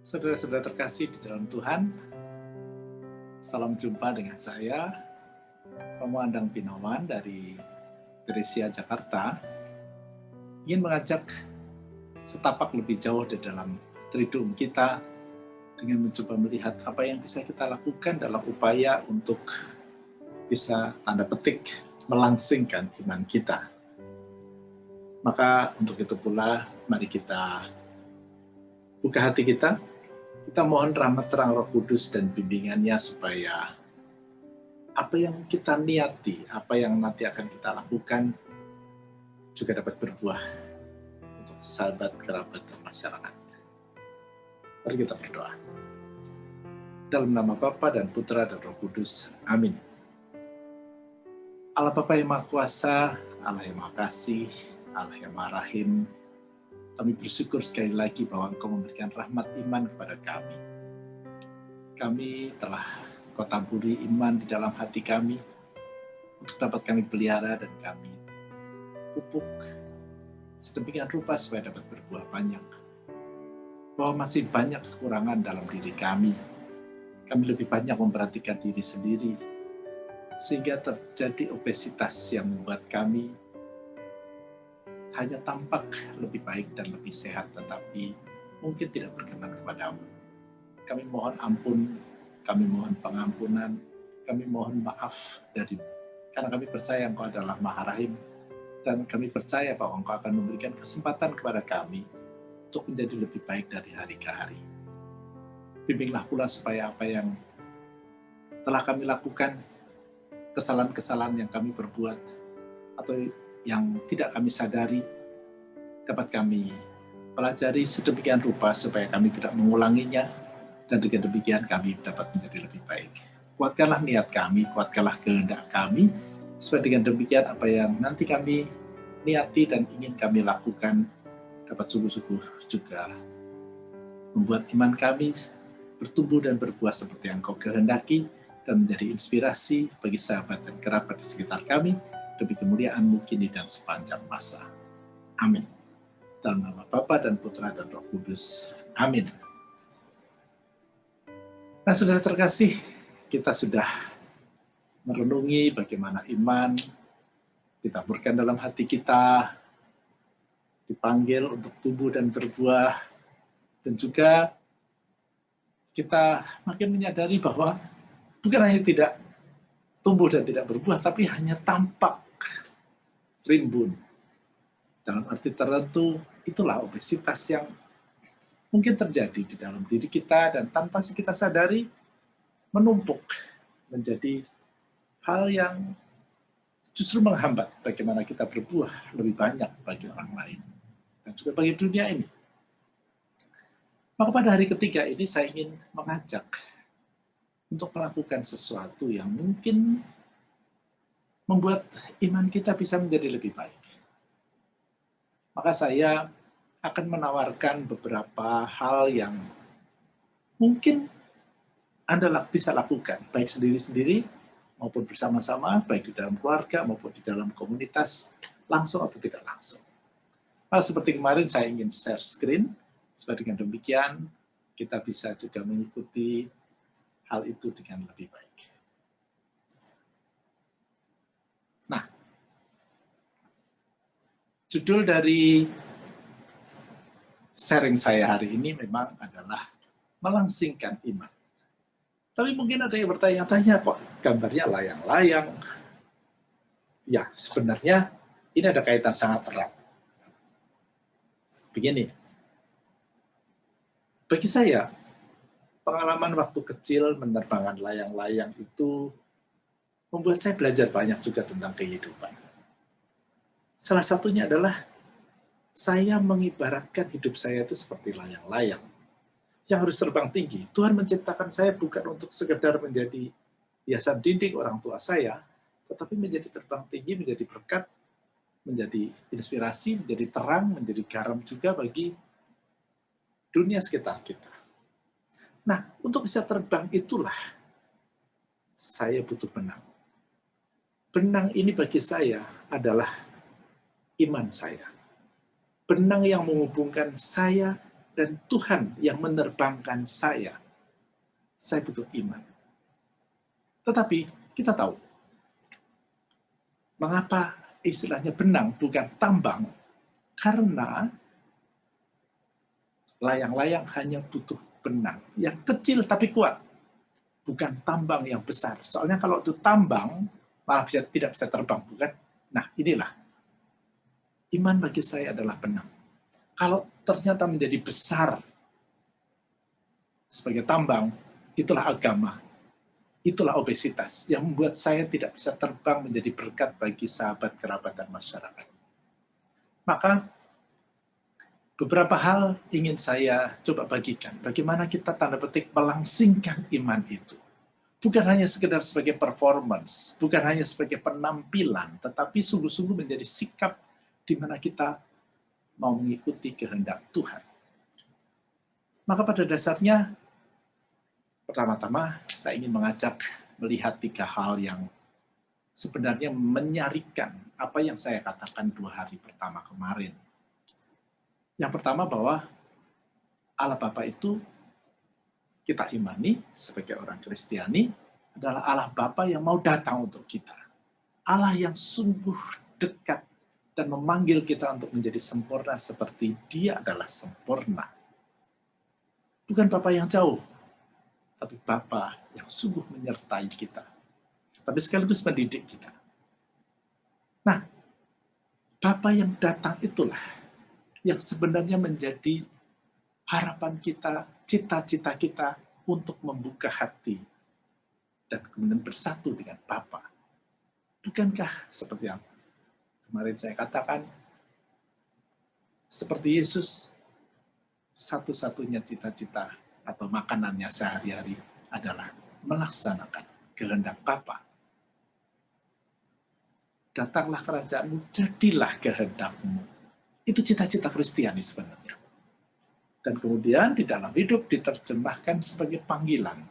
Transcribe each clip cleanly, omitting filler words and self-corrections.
Saudara-saudara terkasih di dalam Tuhan, salam jumpa dengan saya, Romo Andang Pinawan dari Tresia, Jakarta, ingin mengajak setapak lebih jauh di dalam triduum kita dengan mencoba melihat apa yang bisa kita lakukan dalam upaya untuk bisa tanda petik melangsingkan iman kita. Maka untuk itu pula mari kita buka hati kita mohon rahmat terang Roh Kudus dan bimbingannya supaya apa yang kita niati, apa yang nanti akan kita lakukan juga dapat berbuah untuk sahabat, kerabat, dan masyarakat. Mari kita berdoa. Dalam nama Bapa dan Putra dan Roh Kudus. Amin. Allah Bapa yang Maha Kuasa, Allah yang Maha Kasih, Allah yang Maha Rahim, kami bersyukur sekali lagi bahwa Engkau memberikan rahmat iman kepada kami. Kami telah Kau taburi iman di dalam hati kami untuk dapat kami pelihara dan kami pupuk sedemikian rupa supaya dapat berbuah banyak. Bahwa masih banyak kekurangan dalam diri kami. Kami lebih banyak memperhatikan diri sendiri sehingga terjadi obesitas yang membuat kami hanya tampak lebih baik dan lebih sehat, tetapi mungkin tidak berkenan kepadamu. Kami mohon ampun, kami mohon pengampunan, kami mohon maaf darimu. Karena kami percaya Engkau adalah Maha Rahim, dan kami percaya bahwa Engkau akan memberikan kesempatan kepada kami untuk menjadi lebih baik dari hari ke hari. Bimbinglah pula supaya apa yang telah kami lakukan, kesalahan-kesalahan yang kami perbuat, atau yang tidak kami sadari, dapat kami pelajari sedemikian rupa supaya kami tidak mengulanginya, dan dengan demikian kami dapat menjadi lebih baik. Kuatkanlah niat kami, kuatkanlah kehendak kami, supaya dengan demikian apa yang nanti kami niati dan ingin kami lakukan dapat sungguh-sungguh juga membuat iman kami bertumbuh dan berbuah seperti yang Kau kehendaki, dan menjadi inspirasi bagi sahabat dan kerabat di sekitar kami, demi kemuliaan-Mu kini dan sepanjang masa. Amin. Dalam nama Bapa dan Putra dan Roh Kudus. Amin. Nah, saudara terkasih, kita sudah merenungi bagaimana iman ditaburkan dalam hati kita, dipanggil untuk tumbuh dan berbuah, dan juga kita makin menyadari bahwa bukan hanya tidak tumbuh dan tidak berbuah, tapi hanya tampak rimbun. Dalam arti tertentu, itulah obesitas yang mungkin terjadi di dalam diri kita dan tanpa kita sadari menumpuk menjadi hal yang justru menghambat bagaimana kita berbuah lebih banyak bagi orang lain dan juga bagi dunia ini. Maka pada hari ketiga ini saya ingin mengajak untuk melakukan sesuatu yang mungkin membuat iman kita bisa menjadi lebih baik. Maka saya akan menawarkan beberapa hal yang mungkin Anda bisa lakukan, baik sendiri-sendiri maupun bersama-sama, baik di dalam keluarga maupun di dalam komunitas, langsung atau tidak langsung. Nah, seperti kemarin saya ingin share screen, supaya dengan demikian kita bisa juga mengikuti hal itu dengan lebih baik. Nah, judul dari sharing saya hari ini memang adalah melangsingkan iman. Tapi mungkin ada yang bertanya-tanya, kok gambarnya layang-layang? Ya, sebenarnya ini ada kaitan sangat erat. Begini, bagi saya, pengalaman waktu kecil menerbangkan layang-layang itu membuat saya belajar banyak juga tentang kehidupan. Salah satunya adalah saya mengibaratkan hidup saya itu seperti layang-layang yang harus terbang tinggi. Tuhan menciptakan saya bukan untuk sekedar menjadi hiasan dinding orang tua saya, tetapi menjadi terbang tinggi, menjadi berkat, menjadi inspirasi, menjadi terang, menjadi garam juga bagi dunia sekitar kita. Nah, untuk bisa terbang itulah saya butuh benang. Benang ini bagi saya adalah iman saya. Benang yang menghubungkan saya dan Tuhan yang menerbangkan saya butuh iman. Tetapi kita tahu, mengapa istilahnya benang bukan tambang? Karena layang-layang hanya butuh benang yang kecil tapi kuat, bukan tambang yang besar. Soalnya kalau itu tambang, malah tidak bisa terbang, bukan? Nah, inilah. Iman bagi saya adalah benang. Kalau ternyata menjadi besar sebagai tambang, itulah agama. Itulah obesitas yang membuat saya tidak bisa terbang menjadi berkat bagi sahabat, kerabat, dan masyarakat. Maka beberapa hal ingin saya coba bagikan. Bagaimana kita tanda petik melangsingkan iman itu. Bukan hanya sekedar sebagai performance, bukan hanya sebagai penampilan, tetapi sungguh-sungguh menjadi sikap di mana kita mau mengikuti kehendak Tuhan. Maka pada dasarnya, pertama-tama saya ingin mengajak melihat 3 hal yang sebenarnya menyarikan apa yang saya katakan 2 hari pertama kemarin. Yang pertama bahwa Allah Bapa itu kita imani sebagai orang Kristiani adalah Allah Bapa yang mau datang untuk kita. Allah yang sungguh dekat dan memanggil kita untuk menjadi sempurna seperti Dia adalah sempurna. Bukan Bapa yang jauh, tapi Bapa yang sungguh menyertai kita. Tapi sekaligus mendidik kita. Nah, Bapa yang datang itulah yang sebenarnya menjadi harapan kita, cita-cita kita untuk membuka hati dan kemudian bersatu dengan Bapa. Bukankah seperti yang kemarin saya katakan, seperti Yesus, satu-satunya cita-cita atau makanannya sehari-hari adalah melaksanakan kehendak Bapa. Datanglah kerajaanmu, jadilah kehendakmu. Itu cita-cita Kristiani sebenarnya. Dan kemudian di dalam hidup diterjemahkan sebagai panggilan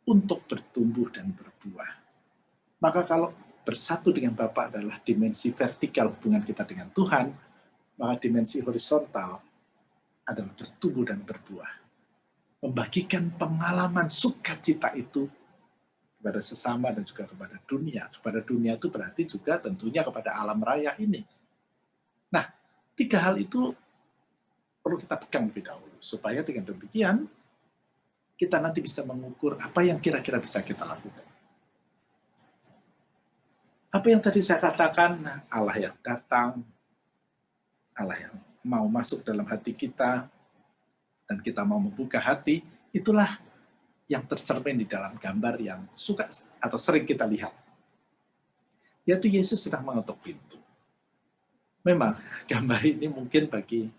untuk bertumbuh dan berbuah. Maka kalau bersatu dengan Bapa adalah dimensi vertikal hubungan kita dengan Tuhan, maka dimensi horizontal adalah bertumbuh dan berbuah. Membagikan pengalaman sukacita itu kepada sesama dan juga kepada dunia. Kepada dunia itu berarti juga tentunya kepada alam raya ini. Nah, 3 hal itu perlu kita pegang lebih dahulu, supaya dengan demikian kita nanti bisa mengukur apa yang kira-kira bisa kita lakukan. Apa yang tadi saya katakan, Allah yang datang, Allah yang mau masuk dalam hati kita, dan kita mau membuka hati, itulah yang tercermin di dalam gambar yang suka atau sering kita lihat. Yaitu Yesus sedang mengetuk pintu. Memang gambar ini mungkin bagi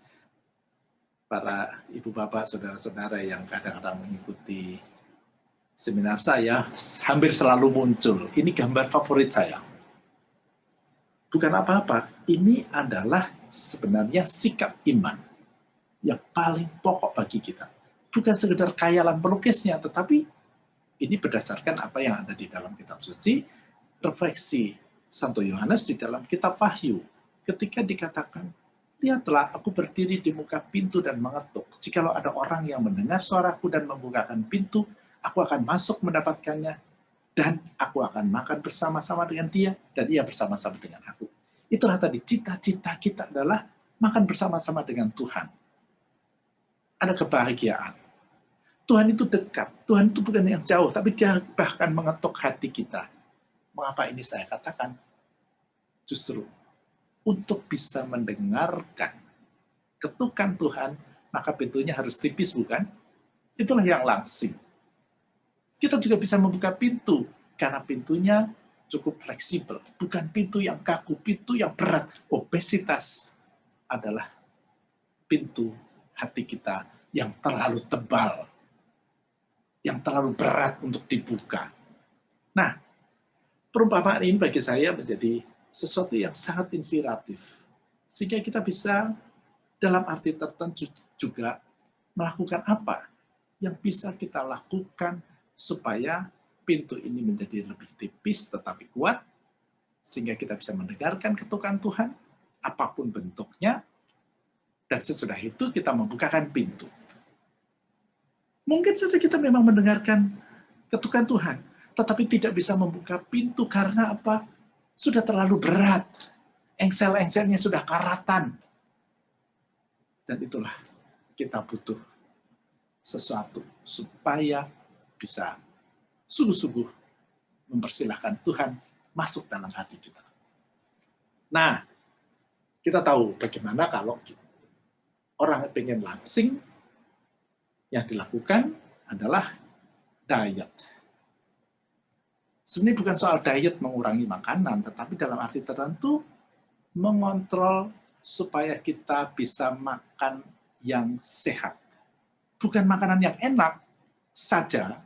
para ibu bapak, saudara-saudara yang kadang-kadang mengikuti seminar saya, hampir selalu muncul. Ini gambar favorit saya. Bukan apa-apa, ini adalah sebenarnya sikap iman yang paling pokok bagi kita. Bukan sekedar khayalan pelukisnya, tetapi ini berdasarkan apa yang ada di dalam kitab suci, refleksi Santo Yohanes di dalam kitab Wahyu. Ketika dikatakan, lihatlah aku berdiri di muka pintu dan mengetuk. Jikalau ada orang yang mendengar suaraku dan membukakan pintu, aku akan masuk mendapatkannya, dan aku akan makan bersama-sama dengan dia, dan ia bersama-sama dengan aku. Itulah tadi, cita-cita kita adalah makan bersama-sama dengan Tuhan. Ada kebahagiaan. Tuhan itu dekat. Tuhan itu bukan yang jauh, tapi Dia bahkan mengetuk hati kita. Mengapa ini saya katakan? Justru untuk bisa mendengarkan ketukan Tuhan, maka pintunya harus tipis, bukan? Itulah yang langsing. Kita juga bisa membuka pintu, karena pintunya cukup fleksibel. Bukan pintu yang kaku, pintu yang berat. Obesitas adalah pintu hati kita yang terlalu tebal, yang terlalu berat untuk dibuka. Nah, perumpamaan ini bagi saya menjadi sesuatu yang sangat inspiratif. Sehingga kita bisa dalam arti tertentu juga melakukan apa yang bisa kita lakukan supaya pintu ini menjadi lebih tipis tetapi kuat, sehingga kita bisa mendengarkan ketukan Tuhan, apapun bentuknya, Dan sesudah itu kita membukakan pintu. Mungkin saja kita memang mendengarkan ketukan Tuhan, tetapi tidak bisa membuka pintu karena apa? Sudah terlalu berat. Engsel-engselnya sudah karatan. Dan itulah kita butuh sesuatu supaya bisa sungguh-sungguh mempersilahkan Tuhan masuk dalam hati kita. Nah, kita tahu bagaimana kalau orang pengen langsing, yang dilakukan adalah diet. Sebenarnya bukan soal diet mengurangi makanan, tetapi dalam arti tertentu mengontrol supaya kita bisa makan yang sehat. Bukan makanan yang enak saja,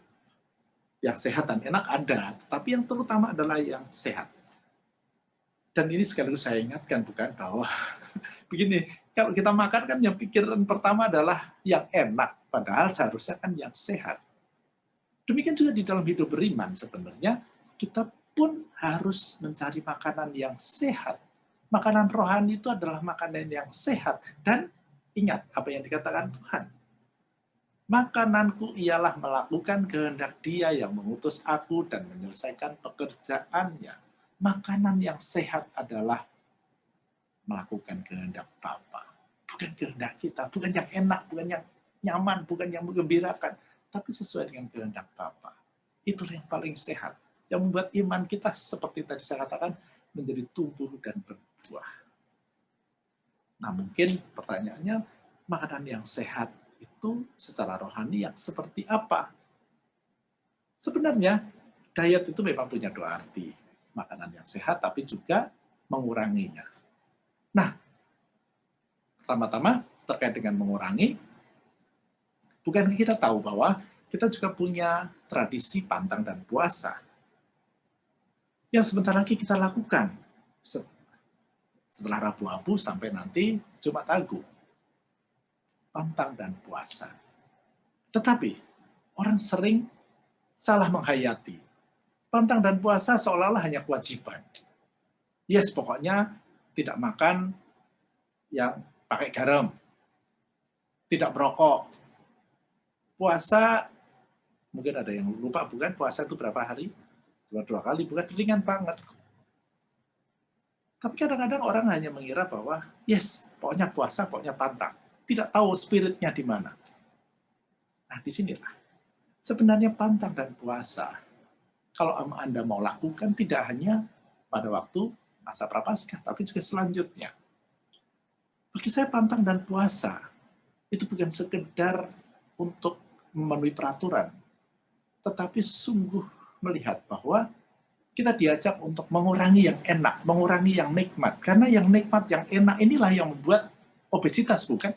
yang sehat dan enak ada, tetapi yang terutama adalah yang sehat. Dan ini sekaligus saya ingatkan, bukan bahwa begini, kalau kita makan kan yang pikiran pertama adalah yang enak, padahal seharusnya kan yang sehat. Demikian juga di dalam hidup beriman sebenarnya, kita pun harus mencari makanan yang sehat. Makanan rohani itu adalah makanan yang sehat. Dan ingat apa yang dikatakan Tuhan. Makananku ialah melakukan kehendak Dia yang mengutus aku dan menyelesaikan pekerjaannya. Makanan yang sehat adalah melakukan kehendak Bapa. Bukan kehendak kita, bukan yang enak, bukan yang nyaman, bukan yang menggembirakan, tapi sesuai dengan kehendak Bapa. Itulah yang paling sehat, yang membuat iman kita seperti tadi saya katakan menjadi tumbuh dan berbuah. Nah, mungkin pertanyaannya, makanan yang sehat itu secara rohani yang seperti apa? Sebenarnya diet itu memang punya dua arti, makanan yang sehat tapi juga menguranginya. Nah, pertama-tama terkait dengan mengurangi, bukankah kita tahu bahwa kita juga punya tradisi pantang dan puasa yang sebentar lagi kita lakukan setelah Rabu Abu sampai nanti Jumat Agung. Pantang dan puasa. Tetapi orang sering salah menghayati. Pantang dan puasa seolah-olah hanya kewajiban. Yes, pokoknya tidak makan yang pakai garam, tidak merokok. Puasa, mungkin ada yang lupa, bukan? Puasa itu berapa hari? Dua kali, bukan? Ringan banget. Tapi kadang-kadang orang hanya mengira bahwa, yes, pokoknya puasa, pokoknya pantang. Tidak tahu spiritnya di mana. Nah, disinilah. Sebenarnya pantang dan puasa, kalau Anda mau lakukan, tidak hanya pada waktu masa Prapaskah, tapi juga selanjutnya. Bagi saya pantang dan puasa itu bukan sekedar untuk memenuhi peraturan, tetapi sungguh melihat bahwa kita diajak untuk mengurangi yang enak, mengurangi yang nikmat. Karena yang nikmat, yang enak inilah yang membuat obesitas, bukan?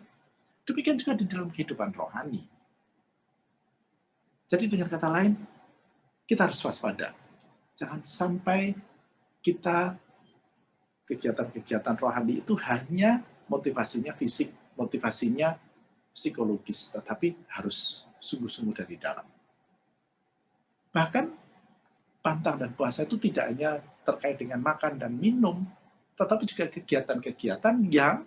Demikian juga di dalam kehidupan rohani. Jadi dengan kata lain, kita harus waspada. Jangan sampai kita kegiatan-kegiatan rohani itu hanya motivasinya fisik, motivasinya psikologis, tetapi harus sungguh-sungguh dari dalam. Bahkan pantang dan puasa itu tidak hanya terkait dengan makan dan minum, tetapi juga kegiatan-kegiatan yang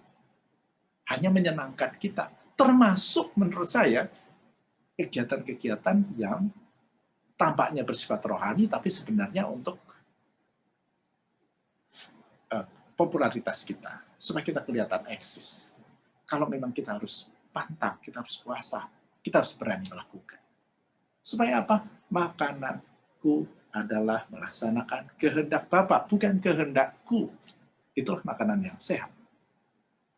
hanya menyenangkan kita. Termasuk menurut saya, kegiatan-kegiatan yang tampaknya bersifat rohani, tapi sebenarnya untuk popularitas kita, supaya kita kelihatan eksis. Kalau memang kita harus pantang, kita harus puasa, kita harus berani melakukan. Supaya apa? Makananku adalah melaksanakan kehendak Bapa, bukan kehendakku. Itulah makanan yang sehat.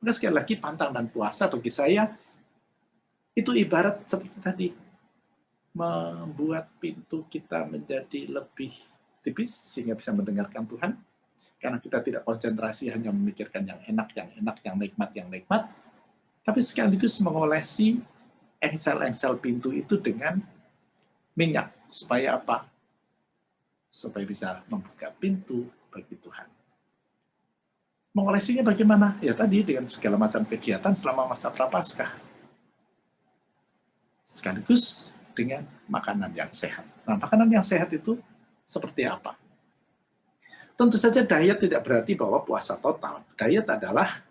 Maka sekali lagi, pantang dan puasa bagi saya, itu ibarat seperti tadi, membuat pintu kita menjadi lebih tipis, sehingga bisa mendengarkan Tuhan, karena kita tidak konsentrasi hanya memikirkan yang enak, yang nikmat, tapi sekaligus mengolesi engsel-engsel pintu itu dengan minyak. Supaya apa? Supaya bisa membuka pintu bagi Tuhan. Mengolesinya bagaimana? Ya tadi dengan segala macam kegiatan selama masa Prapaskah. Sekaligus dengan makanan yang sehat. Nah, makanan yang sehat itu seperti apa? Tentu saja diet tidak berarti bahwa puasa total. Diet adalah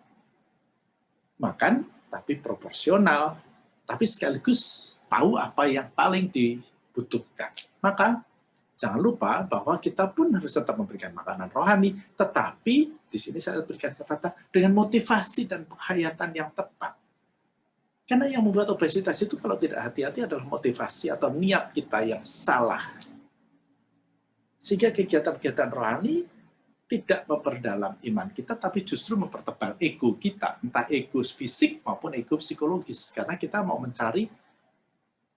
makan tapi proporsional, tapi sekaligus tahu apa yang paling dibutuhkan. Maka jangan lupa bahwa kita pun harus tetap memberikan makanan rohani, tetapi di sini saya berikan catatan dengan motivasi dan penghayatan yang tepat. Karena yang membuat obesitas itu kalau tidak hati-hati adalah motivasi atau niat kita yang salah. Sehingga kegiatan-kegiatan rohani tidak memperdalam iman kita, tapi justru mempertebal ego kita, entah ego fisik maupun ego psikologis. Karena kita mau mencari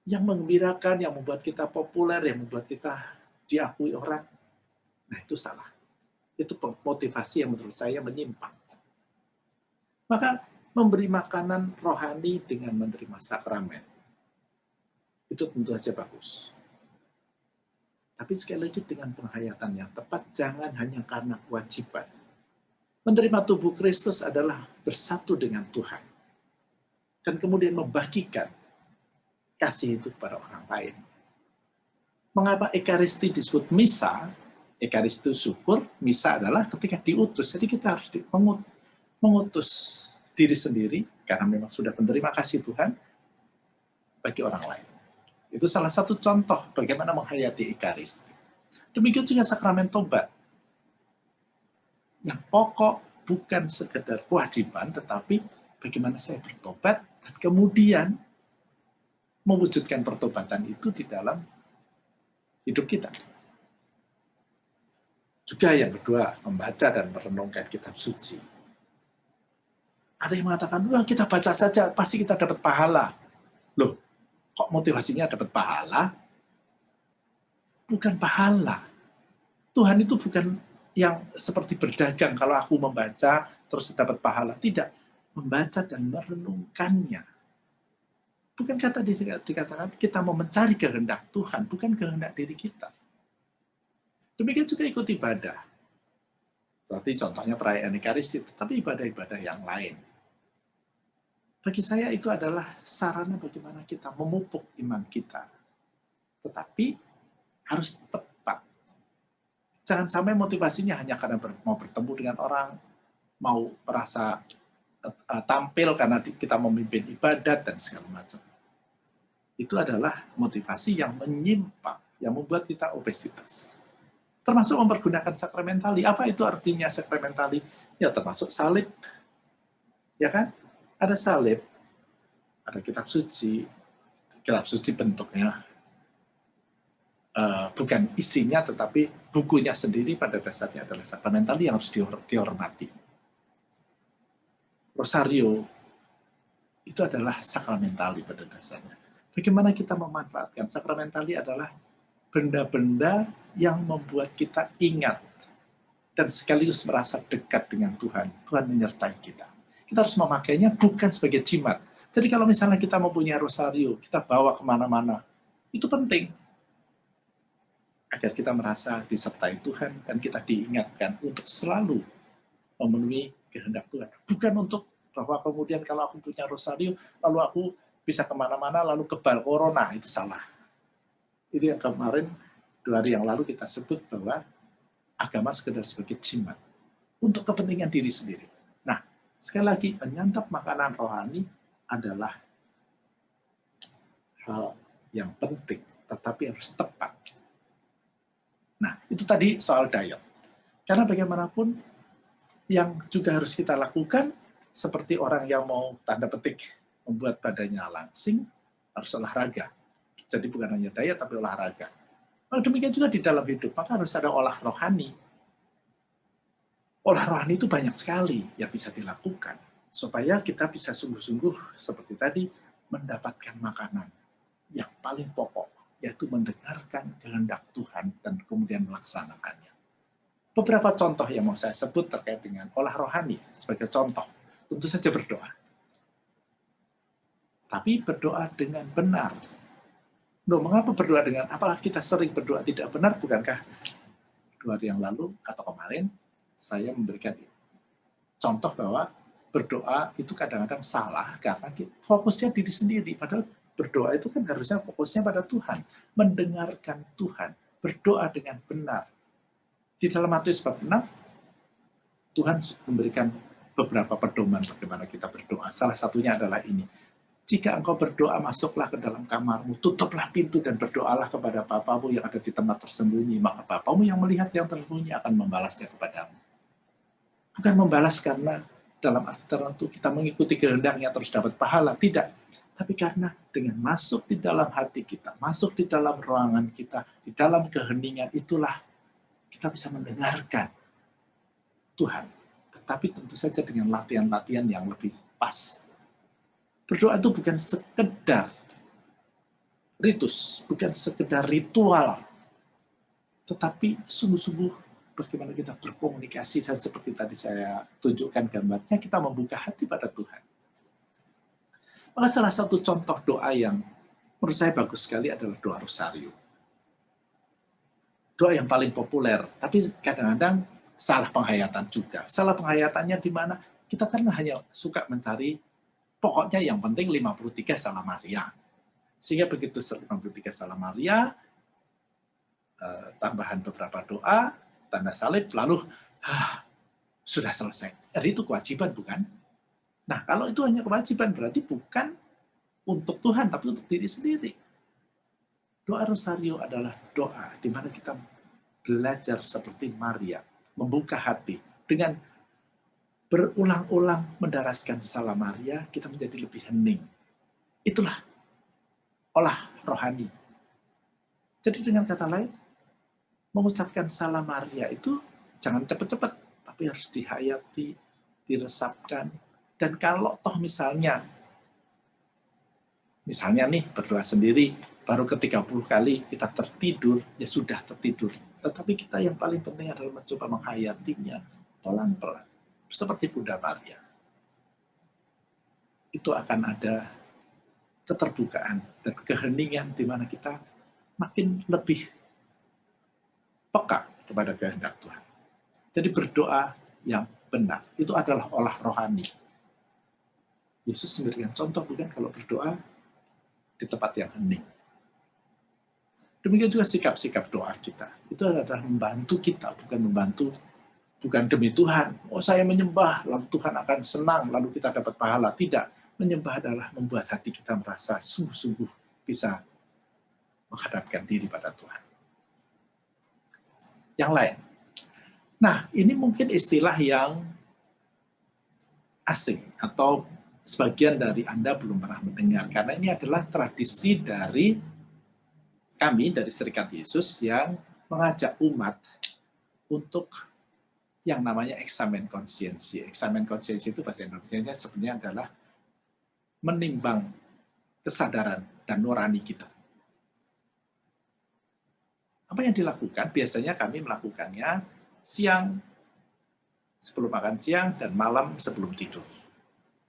yang menggembirakan, yang membuat kita populer, yang membuat kita diakui orang. Nah, itu salah. Itu motivasi yang menurut saya menyimpang. Maka memberi makanan rohani dengan menerima sakramen, itu tentu saja bagus. Tapi sekali lagi dengan penghayatan yang tepat, jangan hanya karena kewajiban. Menerima tubuh Kristus adalah bersatu dengan Tuhan. Dan kemudian membagikan kasih itu kepada orang lain. Mengapa Ekaristi disebut misa? Ekaristi syukur, misa adalah ketika diutus. Jadi kita harus mengutus diri sendiri, karena memang sudah menerima kasih Tuhan, bagi orang lain. Itu salah satu contoh bagaimana menghayati Ekaristi. Demikian juga sakramen tobat. Yang pokok bukan sekedar kewajiban, tetapi bagaimana saya bertobat, dan kemudian mewujudkan pertobatan itu di dalam hidup kita. Juga yang kedua, membaca dan merenungkan kitab suci. Ada yang mengatakan, wah kita baca saja, pasti kita dapat pahala. Loh, kok motivasinya dapat pahala? Bukan pahala. Tuhan itu bukan yang seperti berdagang, kalau aku membaca terus dapat pahala. Tidak, membaca dan merenungkannya. Bukan kata dikatakan kita mau mencari kehendak Tuhan, bukan kehendak diri kita. Demikian juga ikut ibadah. Seperti contohnya perayaan Ekaristi, tetapi ibadah-ibadah yang lain. Bagi saya itu adalah sarana bagaimana kita memupuk iman kita. Tetapi harus tepat. Jangan sampai motivasinya hanya karena mau bertemu dengan orang, mau merasa tampil karena kita memimpin ibadat dan segala macam. Itu adalah motivasi yang menyimpang, yang membuat kita obesitas. Termasuk mempergunakan sakramentali. Apa itu artinya sakramentali? Ya termasuk salib. Ya kan? Ada salib, ada kitab suci bentuknya bukan isinya, tetapi bukunya sendiri pada dasarnya adalah sakramentali yang harus dihormati. Rosario itu adalah sakramentali pada dasarnya. Bagaimana kita memanfaatkan sakramentali adalah benda-benda yang membuat kita ingat dan sekaligus merasa dekat dengan Tuhan. Tuhan menyertai kita. Kita harus memakainya bukan sebagai jimat. Jadi kalau misalnya kita mempunyai rosario, kita bawa kemana-mana, itu penting. Agar kita merasa disertai Tuhan, dan kita diingatkan untuk selalu memenuhi kehendak Tuhan. Bukan untuk bahwa kemudian kalau aku punya rosario, lalu aku bisa kemana-mana, lalu kebal corona, itu salah. Itu yang kemarin, 2 hari yang lalu kita sebut bahwa agama sekedar sebagai jimat. Untuk kepentingan diri sendiri. Nah, sekali lagi, menyantap makanan rohani adalah hal yang penting, tetapi harus tepat. Nah, itu tadi soal diet. Karena bagaimanapun, yang juga harus kita lakukan, seperti orang yang mau tanda petik membuat badannya langsing, harus olahraga. Jadi bukan hanya diet, tapi olahraga. Nah, demikian juga di dalam hidup, maka harus ada olah rohani. Olah rohani itu banyak sekali yang bisa dilakukan, supaya kita bisa sungguh-sungguh seperti tadi mendapatkan makanan yang paling pokok, yaitu mendengarkan kehendak Tuhan dan kemudian melaksanakannya. Beberapa contoh yang mau saya sebut terkait dengan olah rohani sebagai contoh, tentu saja berdoa. Tapi berdoa dengan benar. Loh, mengapa berdoa dengan, apakah kita sering berdoa tidak benar? Bukankah 2 hari yang lalu atau kemarin saya memberikan contoh bahwa berdoa itu kadang-kadang salah karena fokusnya diri sendiri, padahal berdoa itu kan harusnya fokusnya pada Tuhan, mendengarkan Tuhan, berdoa dengan benar. Di dalam Matius bab 6, Tuhan memberikan beberapa pedoman bagaimana kita berdoa. Salah satunya adalah ini. Jika engkau berdoa, masuklah ke dalam kamarmu, tutuplah pintu dan berdoalah kepada Bapamu yang ada di tempat tersembunyi. Maka Bapamu yang melihat yang tersembunyi akan membalasnya kepadamu. Bukan membalas karena dalam arti tertentu kita mengikuti kehendaknya terus dapat pahala. Tidak. Tapi karena dengan masuk di dalam hati kita, masuk di dalam ruangan kita, di dalam keheningan, itulah kita bisa mendengarkan Tuhan. Tetapi tentu saja dengan latihan-latihan yang lebih pas. Berdoa itu bukan sekedar ritus, bukan sekedar ritual, tetapi sungguh-sungguh bagaimana kita berkomunikasi, dan seperti tadi saya tunjukkan gambarnya, kita membuka hati pada Tuhan. Maka salah satu contoh doa yang menurut saya bagus sekali adalah doa rosario. Doa yang paling populer, tapi kadang-kadang salah penghayatan juga. Salah penghayatannya di mana kita kan hanya suka mencari, pokoknya yang penting 53 Salam Maria. Sehingga begitu 53 Salam Maria, tambahan beberapa doa, tanda salib, lalu sudah selesai. Jadi itu kewajiban, bukan? Nah, kalau itu hanya kewajiban, berarti bukan untuk Tuhan, tapi untuk diri sendiri. Doa rosario adalah doa di mana kita belajar seperti Maria, membuka hati. Dengan berulang-ulang mendaraskan Salam Maria, kita menjadi lebih hening. Itulah olah rohani. Jadi dengan kata lain, mengucapkan Salam Maria itu jangan cepat-cepat, tapi harus dihayati, diresapkan. Dan kalau toh misalnya nih berdoa sendiri, baru ke 30 kali kita tertidur, ya sudah tertidur. Tetapi kita yang paling penting adalah mencoba menghayatinya pelan-pelan. Seperti Bunda Maria. Itu akan ada keterbukaan dan keheningan di mana kita makin lebih peka kepada kehendak Tuhan. Jadi berdoa yang benar, itu adalah olah rohani. Yesus memberikan contoh, bukan, kalau berdoa di tempat yang hening. Demikian juga sikap-sikap doa kita. Itu adalah membantu kita, bukan demi Tuhan. Oh, saya menyembah, lalu Tuhan akan senang, lalu kita dapat pahala. Tidak. Menyembah adalah membuat hati kita merasa sungguh-sungguh bisa menghadapkan diri pada Tuhan. Yang lain. Nah, ini mungkin istilah yang asing atau sebagian dari Anda belum pernah mendengar, karena ini adalah tradisi dari kami, dari Serikat Yesus, yang mengajak umat untuk yang namanya eksamen konsiensi. Eksamen konsiensi itu bahasa Indonesia sebenarnya adalah menimbang kesadaran dan nurani kita. Apa yang dilakukan? Biasanya kami melakukannya siang sebelum makan siang dan malam sebelum tidur.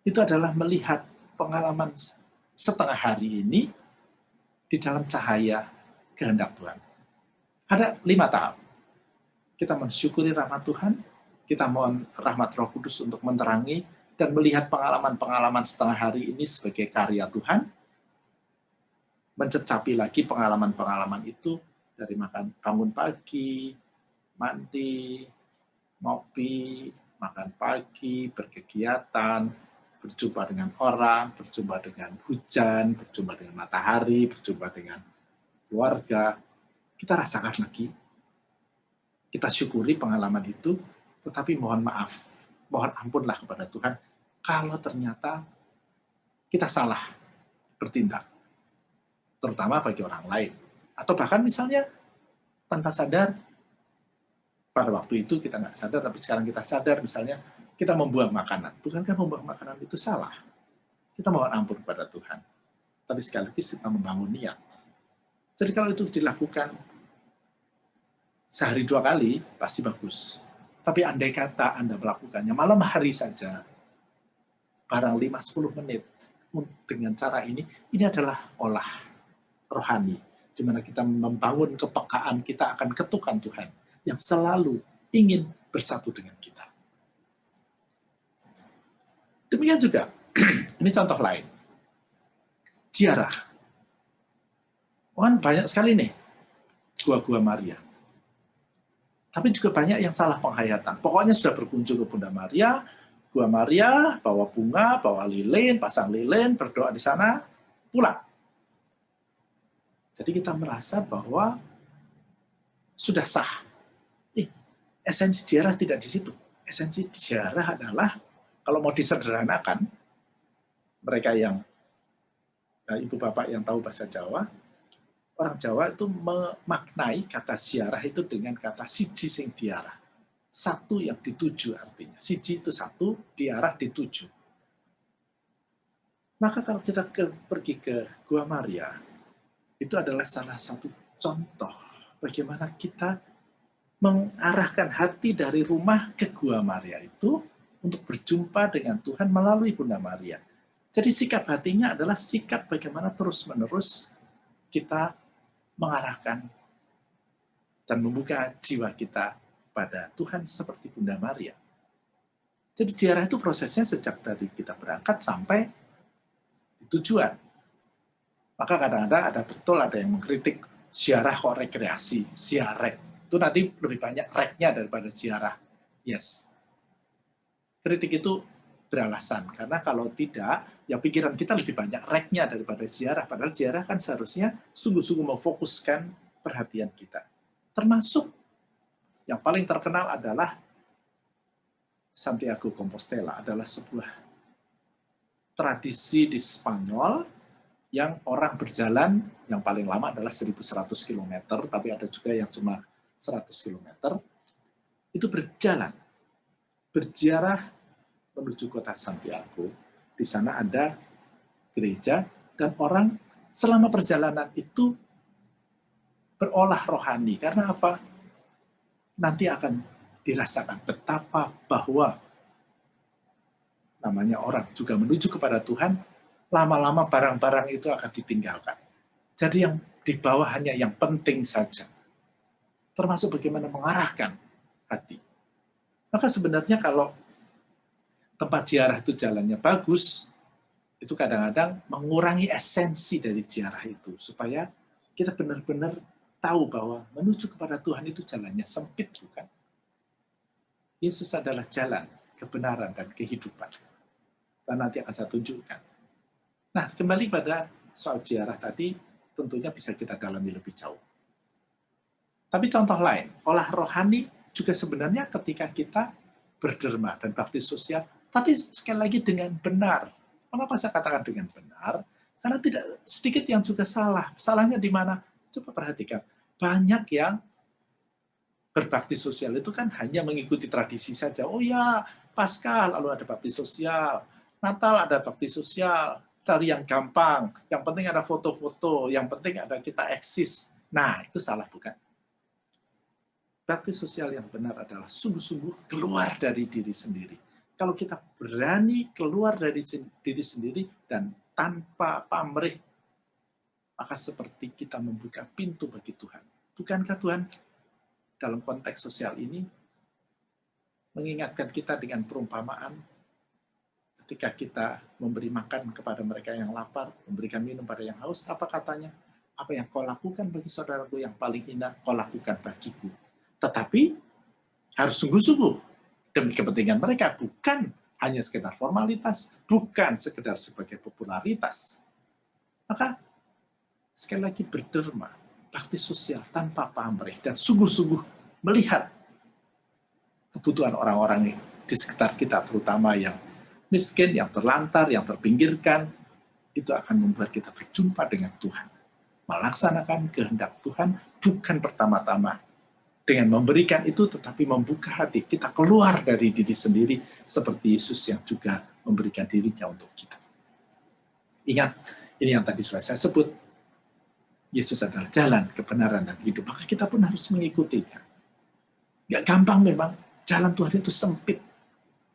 Itu adalah melihat pengalaman setengah hari ini di dalam cahaya kehendak Tuhan. Ada 5 tahap. Kita mensyukuri rahmat Tuhan, kita mohon rahmat Roh Kudus untuk menerangi dan melihat pengalaman-pengalaman setengah hari ini sebagai karya Tuhan, mencecapi lagi pengalaman-pengalaman itu dari bangun pagi, mandi, ngopi, makan pagi, berkegiatan, berjumpa dengan orang, berjumpa dengan hujan, berjumpa dengan matahari, berjumpa dengan keluarga. Kita rasakan lagi, kita syukuri pengalaman itu, tetapi mohon maaf, mohon ampunlah kepada Tuhan kalau ternyata kita salah bertindak, terutama bagi orang lain. Atau bahkan misalnya tanpa sadar, pada waktu itu kita nggak sadar, tapi sekarang kita sadar, misalnya kita membuang makanan. Bukankah membuang makanan itu salah? Kita mohon ampun kepada Tuhan. Tapi sekaligus kita membangun niat. Jadi kalau itu dilakukan sehari 2 kali, pasti bagus. Tapi andai kata Anda melakukannya malam hari saja, barang 5-10 menit, dengan cara ini adalah olah rohani, di mana kita membangun kepekaan kita akan ketukan Tuhan, yang selalu ingin bersatu dengan kita. Demikian juga, ini contoh lain. Ziarah. Kan banyak sekali nih, gua-gua Maria. Tapi juga banyak yang salah penghayatan. Pokoknya sudah berkunjung ke Bunda Maria, Gua Maria, bawa bunga, bawa lilin, pasang lilin, berdoa di sana, pulang. Jadi kita merasa bahwa sudah sah. Esensi ziarah tidak di situ. Esensi ziarah adalah, kalau mau disederhanakan, mereka yang, ibu bapak yang tahu bahasa Jawa, orang Jawa itu memaknai kata ziarah itu dengan kata siji sing diarah. Satu yang dituju artinya. Siji itu satu, diarah dituju. Maka kalau kita pergi ke Gua Maria, itu adalah salah satu contoh bagaimana kita mengarahkan hati dari rumah ke Gua Maria itu untuk berjumpa dengan Tuhan melalui Bunda Maria. Jadi sikap hatinya adalah sikap bagaimana terus-menerus kita mengarahkan dan membuka jiwa kita pada Tuhan seperti Bunda Maria. Jadi ziarah itu prosesnya sejak dari kita berangkat sampai di tujuan. Maka kadang-kadang ada yang mengkritik ziarah kok rekreasi, ziarek. Itu nanti lebih banyak reknya daripada ziarah. Yes. Kritik itu beralasan, karena kalau tidak, ya pikiran kita lebih banyak reknya daripada ziarah. Padahal ziarah kan seharusnya sungguh-sungguh memfokuskan perhatian kita. Termasuk yang paling terkenal adalah Santiago Compostela, adalah sebuah tradisi di Spanyol yang orang berjalan, yang paling lama adalah 1.100 km, tapi ada juga yang cuma 100 km, itu berjalan, berziarah menuju kota Santiago. Di sana ada gereja, dan orang selama perjalanan itu berolah rohani. Karena apa? Nanti akan dirasakan betapa bahwa namanya orang juga menuju kepada Tuhan, lama-lama barang-barang itu akan ditinggalkan. Jadi yang dibawa hanya yang penting saja. Termasuk bagaimana mengarahkan hati. Maka sebenarnya kalau tempat ziarah itu jalannya bagus, itu kadang-kadang mengurangi esensi dari ziarah itu. Supaya kita benar-benar tahu bahwa menuju kepada Tuhan itu jalannya sempit, bukan? Yesus adalah jalan, kebenaran, dan kehidupan. Dan nanti akan saya tunjukkan. Nah, kembali pada soal ziarah tadi, tentunya bisa kita dalami lebih jauh. Tapi contoh lain, olah rohani juga sebenarnya ketika kita berderma dan bakti sosial, tapi sekali lagi dengan benar. Mengapa saya katakan dengan benar? Karena tidak sedikit yang juga salah. Salahnya di mana? Coba perhatikan. Banyak yang berbakti sosial itu kan hanya mengikuti tradisi saja. Oh ya, Paskah lalu ada bakti sosial, Natal ada bakti sosial, cari yang gampang, yang penting ada foto-foto, yang penting ada kita eksis. Nah, itu salah, bukan? Bakti sosial yang benar adalah sungguh-sungguh keluar dari diri sendiri. Kalau kita berani keluar dari diri sendiri dan tanpa pamrih, maka seperti kita membuka pintu bagi Tuhan. Bukankah Tuhan dalam konteks sosial ini mengingatkan kita dengan perumpamaan ketika kita memberi makan kepada mereka yang lapar, memberikan minum pada yang haus, apa katanya? Apa yang kau lakukan bagi saudaraku yang paling hina, kau lakukan bagiku. Tetapi harus sungguh-sungguh demi kepentingan mereka, bukan hanya sekedar formalitas, bukan sekedar sebagai popularitas. Maka sekali lagi berderma, bakti sosial tanpa pamrih, dan sungguh-sungguh melihat kebutuhan orang-orang di sekitar kita, terutama yang miskin, yang terlantar, yang terpinggirkan, itu akan membuat kita berjumpa dengan Tuhan. Melaksanakan kehendak Tuhan bukan pertama-tama dengan memberikan itu, tetapi membuka hati kita keluar dari diri sendiri, seperti Yesus yang juga memberikan dirinya untuk kita. Ingat, ini yang tadi sudah saya sebut, Yesus adalah jalan, kebenaran, dan hidup. Maka kita pun harus mengikutinya. Gak gampang memang, jalan Tuhan itu sempit.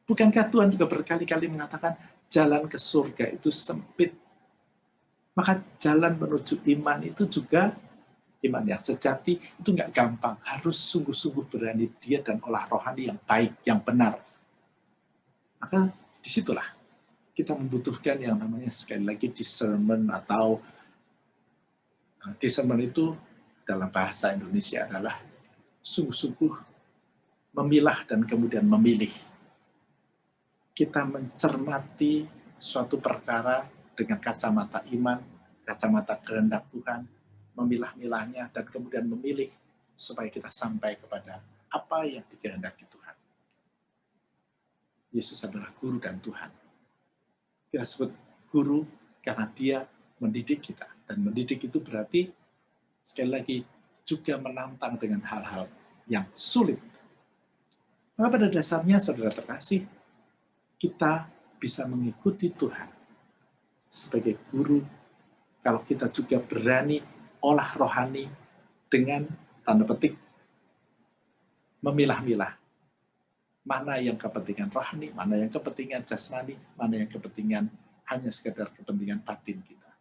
Bukankah Tuhan juga berkali-kali mengatakan, jalan ke surga itu sempit. Maka jalan menuju iman itu juga, iman yang sejati, itu gak gampang. Harus sungguh-sungguh berani dia dan olah rohani yang baik, yang benar. Maka disitulah kita membutuhkan yang namanya sekali lagi discernment, atau discernment itu dalam bahasa Indonesia adalah sungguh-sungguh memilah dan kemudian memilih. kita mencermati suatu perkara dengan kacamata iman, kacamata kehendak Tuhan, memilah-milahnya, dan kemudian memilih supaya kita sampai kepada apa yang dikehendaki Tuhan. Yesus adalah guru dan Tuhan. Kita sebut guru karena dia mendidik kita. Dan mendidik itu berarti, sekali lagi, juga menantang dengan hal-hal yang sulit. Maka pada dasarnya, saudara terkasih, kita bisa mengikuti Tuhan sebagai guru kalau kita juga berani olah rohani dengan tanda petik memilah-milah mana yang kepentingan rohani, mana yang kepentingan jasmani, mana yang kepentingan hanya sekedar kepentingan batin kita.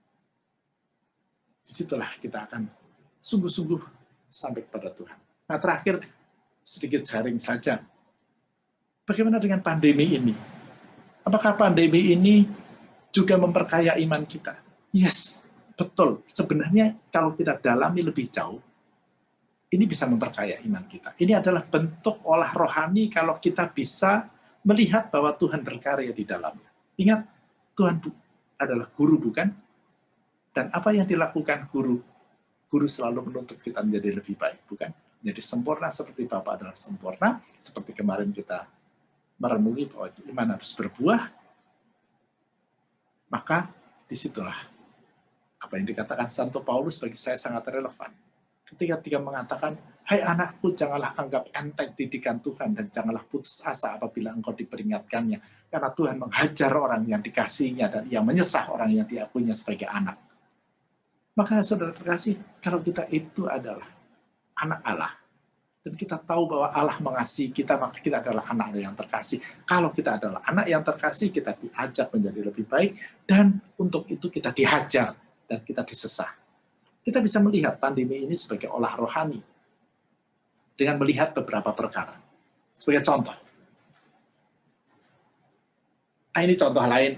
Disitulah kita akan sungguh-sungguh sampai kepada Tuhan. Nah, terakhir sedikit sharing saja. Bagaimana dengan pandemi ini? Apakah pandemi ini juga memperkaya iman kita? Yes, betul. Sebenarnya kalau kita dalami lebih jauh, ini bisa memperkaya iman kita. Ini adalah bentuk olah rohani kalau kita bisa melihat bahwa Tuhan berkarya di dalamnya. Ingat, Tuhan adalah guru, bukan? Dan apa yang dilakukan guru? Guru selalu menuntut kita menjadi lebih baik, bukan? Jadi sempurna seperti Bapa adalah sempurna, seperti kemarin kita merenungi bahwa iman harus berbuah, maka disitulah apa yang dikatakan Santo Paulus bagi saya sangat relevan. Ketika dia mengatakan, hai anakku, janganlah anggap enteng didikan Tuhan dan janganlah putus asa apabila engkau diperingatkannya. Karena Tuhan menghajar orang yang dikasihinya dan ia menyesah orang yang diakuinya sebagai anak. Maka saudara terkasih, kalau kita itu adalah anak Allah, dan kita tahu bahwa Allah mengasihi kita, maka kita adalah anak yang terkasih. Kalau kita adalah anak yang terkasih, kita diajak menjadi lebih baik, dan untuk itu kita dihajar dan kita disesah. Kita bisa melihat pandemi ini sebagai olah rohani dengan melihat beberapa perkara. Sebagai contoh. Nah, ini contoh lain,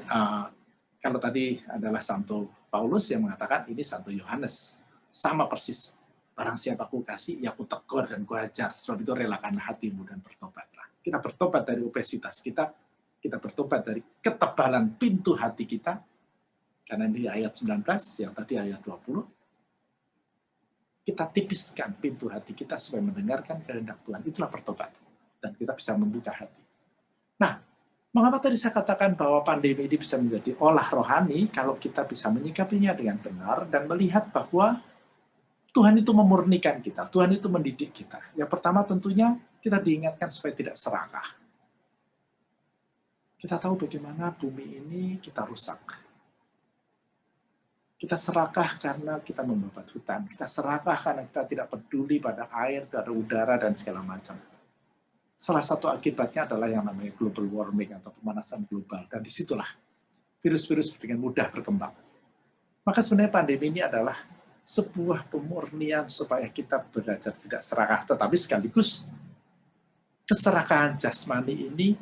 kalau tadi adalah Santo Paulus yang mengatakan, ini Santo Yohanes. Sama persis. Barang siapa ku kasih, ya ku tegur dan ku ajar. Sebab itu relakanlah hatimu dan bertobatlah. Kita bertobat dari obesitas kita bertobat dari ketebalan pintu hati kita, karena ini ayat 19, yang tadi ayat 20, kita tipiskan pintu hati kita supaya mendengarkan kehendak Tuhan. Itulah pertobatan. Dan kita bisa membuka hati. Nah, mengapa tadi saya katakan bahwa pandemi ini bisa menjadi olah rohani kalau kita bisa menyikapinya dengan benar dan melihat bahwa Tuhan itu memurnikan kita, Tuhan itu mendidik kita. Yang pertama tentunya kita diingatkan supaya tidak serakah. Kita tahu bagaimana bumi ini kita rusak. Kita serakah karena kita membabat hutan. Kita serakah karena kita tidak peduli pada air, pada udara, dan segala macam. Salah satu akibatnya adalah yang namanya global warming atau pemanasan global. Dan disitulah virus-virus dengan mudah berkembang. Maka sebenarnya pandemi ini adalah sebuah pemurnian supaya kita belajar tidak serakah. Tetapi sekaligus keserakahan jasmani ini,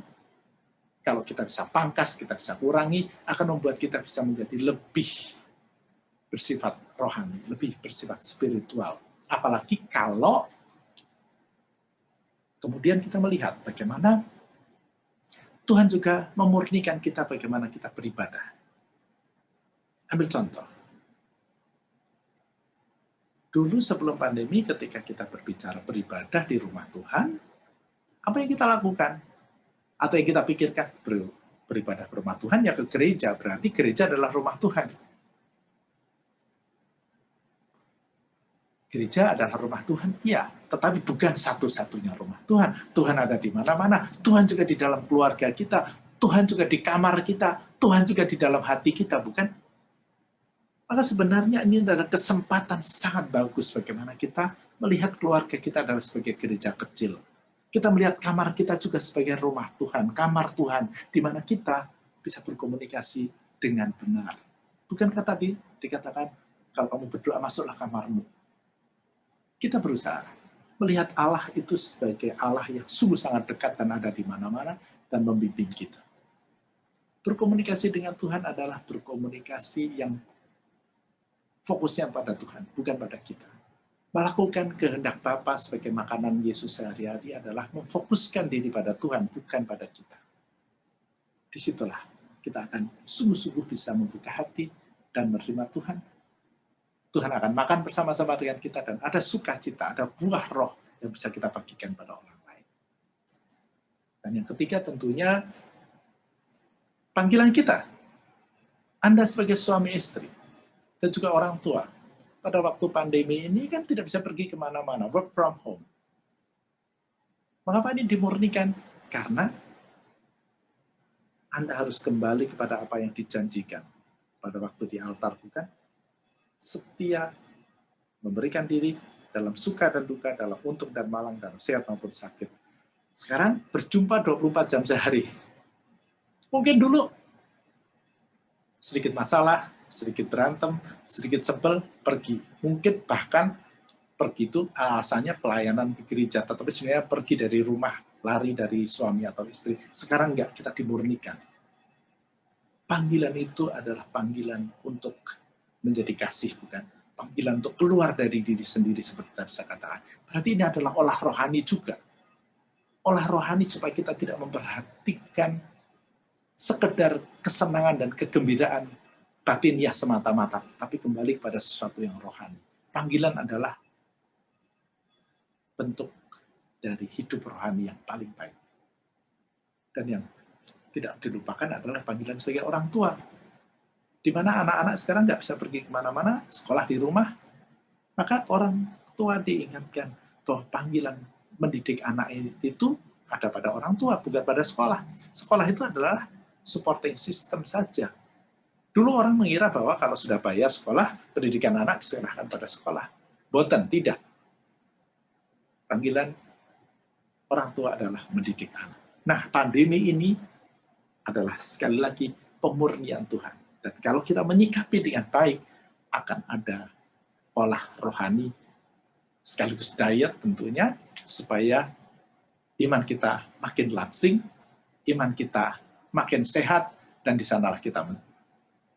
kalau kita bisa pangkas, kita bisa kurangi, akan membuat kita bisa menjadi lebih bersifat rohani, lebih bersifat spiritual. Apalagi kalau kemudian kita melihat bagaimana Tuhan juga memurnikan kita bagaimana kita beribadah. Ambil contoh. Dulu sebelum pandemi ketika kita berbicara beribadah di rumah Tuhan, apa yang kita lakukan? Atau yang kita pikirkan, beribadah ke rumah Tuhan ya ke gereja, berarti gereja adalah rumah Tuhan. Gereja adalah rumah Tuhan, iya, tetapi bukan satu-satunya rumah Tuhan. Tuhan ada di mana-mana, Tuhan juga di dalam keluarga kita, Tuhan juga di kamar kita, Tuhan juga di dalam hati kita, bukan? Maka sebenarnya ini adalah kesempatan sangat bagus bagaimana kita melihat keluarga kita adalah sebagai gereja kecil. Kita melihat kamar kita juga sebagai rumah Tuhan, kamar Tuhan, di mana kita bisa berkomunikasi dengan benar. Bukankah tadi dikatakan, kalau kamu berdoa, masuklah kamarmu. Kita berusaha melihat Allah itu sebagai Allah yang sungguh sangat dekat dan ada di mana-mana dan membimbing kita. Berkomunikasi dengan Tuhan adalah berkomunikasi yang fokusnya pada Tuhan, bukan pada kita. Melakukan kehendak Bapa sebagai makanan Yesus sehari-hari adalah memfokuskan diri pada Tuhan, bukan pada kita. disitulah kita akan sungguh-sungguh bisa membuka hati dan menerima Tuhan. Tuhan akan makan bersama-sama dengan kita dan ada sukacita, ada buah roh yang bisa kita bagikan pada orang lain. Dan yang ketiga tentunya panggilan kita. Anda sebagai suami istri dan juga orang tua. Pada waktu pandemi ini kan tidak bisa pergi kemana-mana, work from home. Mengapa ini dimurnikan? Karena Anda harus kembali kepada apa yang dijanjikan pada waktu di altar, bukan? Setia, memberikan diri dalam suka dan duka, dalam untung dan malang, dalam sehat maupun sakit. Sekarang berjumpa 24 jam sehari. Mungkin dulu sedikit masalah, sedikit berantem, sedikit sebel, pergi. Mungkin bahkan pergi itu alasannya pelayanan di gereja, tetapi sebenarnya pergi dari rumah, lari dari suami atau istri. Sekarang enggak, kita dimurnikan. Panggilan itu adalah panggilan untuk menjadi kasih, bukan? Panggilan untuk keluar dari diri sendiri seperti tadi saya katakan. Berarti ini adalah olah rohani juga. Olah rohani supaya kita tidak memperhatikan sekedar kesenangan dan kegembiraan batiniah semata-mata, tapi kembali kepada sesuatu yang rohani. Panggilan adalah bentuk dari hidup rohani yang paling baik. Dan yang tidak dilupakan adalah panggilan sebagai orang tua. Di mana anak-anak sekarang nggak bisa pergi kemana-mana, sekolah di rumah, maka orang tua diingatkan bahwa panggilan mendidik anak itu ada pada orang tua, bukan pada sekolah. Sekolah itu adalah supporting system saja. Dulu orang mengira bahwa kalau sudah bayar sekolah, pendidikan anak diserahkan pada sekolah. Boten, tidak. Panggilan orang tua adalah mendidik anak. Nah, pandemi ini adalah sekali lagi pemurnian Tuhan. Dan kalau kita menyikapi dengan baik, akan ada olah rohani, sekaligus diet tentunya, supaya iman kita makin langsing, iman kita makin sehat, dan di sanalah kita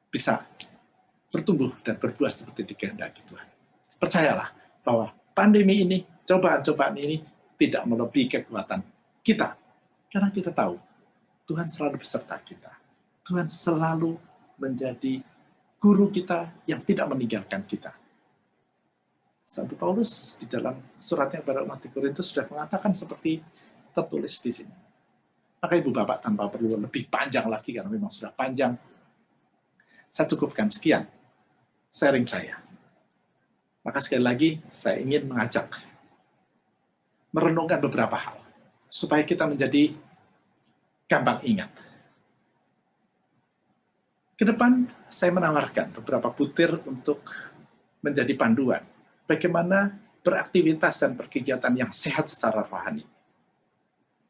bisa bertumbuh dan berbuah seperti dikehendaki Tuhan. Percayalah bahwa pandemi ini, cobaan-cobaan ini tidak melebihi kekuatan kita. Karena kita tahu, Tuhan selalu beserta kita. Tuhan selalu menjadi guru kita yang tidak meninggalkan kita. Santo Paulus di dalam suratnya kepada umat di Korintus sudah mengatakan seperti tertulis di sini. Maka Ibu Bapak tanpa perlu lebih panjang lagi, karena memang sudah panjang, saya cukupkan sekian sharing saya. Maka sekali lagi saya ingin mengajak merenungkan beberapa hal supaya kita menjadi gampang ingat. Ke depan saya menawarkan beberapa butir untuk menjadi panduan bagaimana beraktivitas dan berkegiatan yang sehat secara rohani.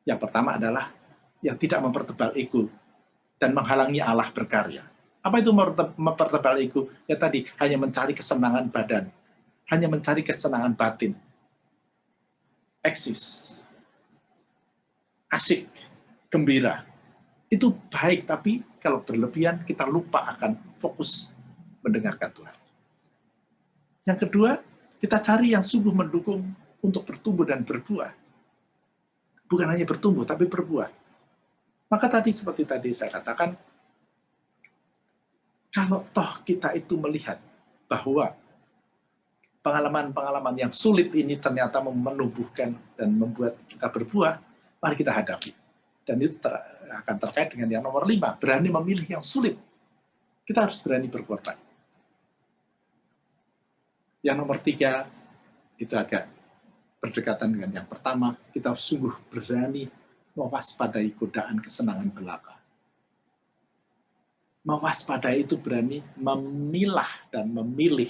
Yang pertama adalah yang tidak mempertebal ego dan menghalangi Allah berkarya. Apa itu mempertebal ego? Ya tadi, hanya mencari kesenangan badan, hanya mencari kesenangan batin, eksis, asik, gembira. Itu baik, tapi kalau berlebihan kita lupa akan fokus mendengarkan Tuhan. Yang kedua, kita cari yang sungguh mendukung untuk bertumbuh dan berbuah. Bukan hanya bertumbuh, tapi berbuah. Maka tadi seperti tadi saya katakan, kalau toh kita itu melihat bahwa pengalaman-pengalaman yang sulit ini ternyata menumbuhkan dan membuat kita berbuah, mari kita hadapi. Dan itu akan terkait dengan yang nomor 5, berani memilih yang sulit. Kita harus berani berkorban. Yang nomor 3, itu agak berdekatan dengan yang pertama, kita harus sungguh berani mewaspadai godaan kesenangan belaka. Mewaspadai itu berani memilah dan memilih.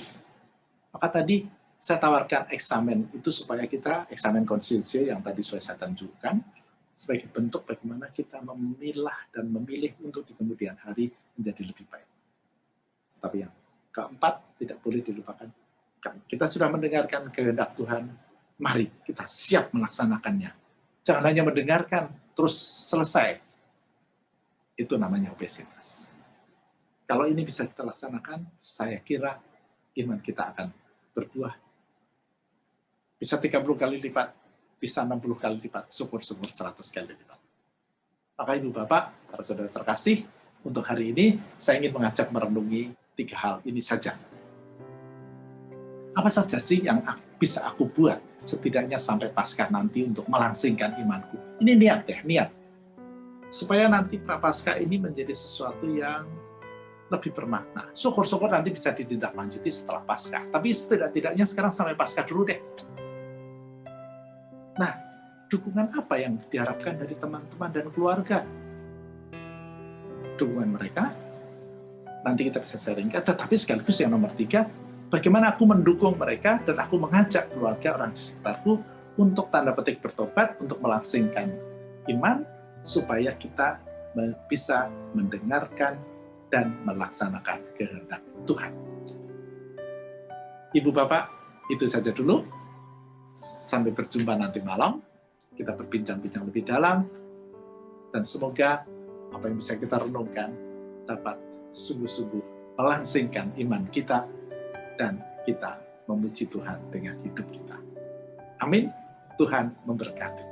Maka tadi saya tawarkan eksamen itu supaya kita, eksamen konsiliasi yang tadi sudah saya tunjukkan, sebagai bentuk bagaimana kita memilah dan memilih untuk di kemudian hari menjadi lebih baik. Tapi yang keempat, tidak boleh dilupakan. Kita sudah mendengarkan kehendak Tuhan, mari kita siap melaksanakannya. Jangan hanya mendengarkan, terus selesai. Itu namanya obesitas. Kalau ini bisa kita laksanakan, saya kira iman kita akan berbuah. Bisa 30 kali lipat, bisa 60 kali lipat, syukur-syukur 100 kali lipat. Maka Ibu Bapak, para saudara terkasih, untuk hari ini saya ingin mengajak merenungi 3 hal ini saja. Apa saja sih yang bisa aku buat setidaknya sampai Paskah nanti untuk melangsingkan imanku? Ini niat deh, niat. Supaya nanti Prapaskah ini menjadi sesuatu yang lebih bermakna. Syukur-syukur nanti bisa ditindaklanjuti setelah Paskah. Tapi setidak-tidaknya sekarang sampai Paskah dulu deh. Nah, dukungan apa yang diharapkan dari teman-teman dan keluarga? Dukungan mereka, nanti kita bisa sharingkan. Tetapi sekaligus yang nomor 3, bagaimana aku mendukung mereka dan aku mengajak keluarga orang di sekitarku untuk tanda petik bertobat, untuk melangsingkan iman, supaya kita bisa mendengarkan dan melaksanakan kehendak Tuhan. Ibu Bapak, itu saja dulu. Sampai berjumpa nanti malam. Kita berbincang-bincang lebih dalam. Dan semoga apa yang bisa kita renungkan dapat sungguh-sungguh melangsingkan iman kita dan kita memuji Tuhan dengan hidup kita. Amin. Tuhan memberkati.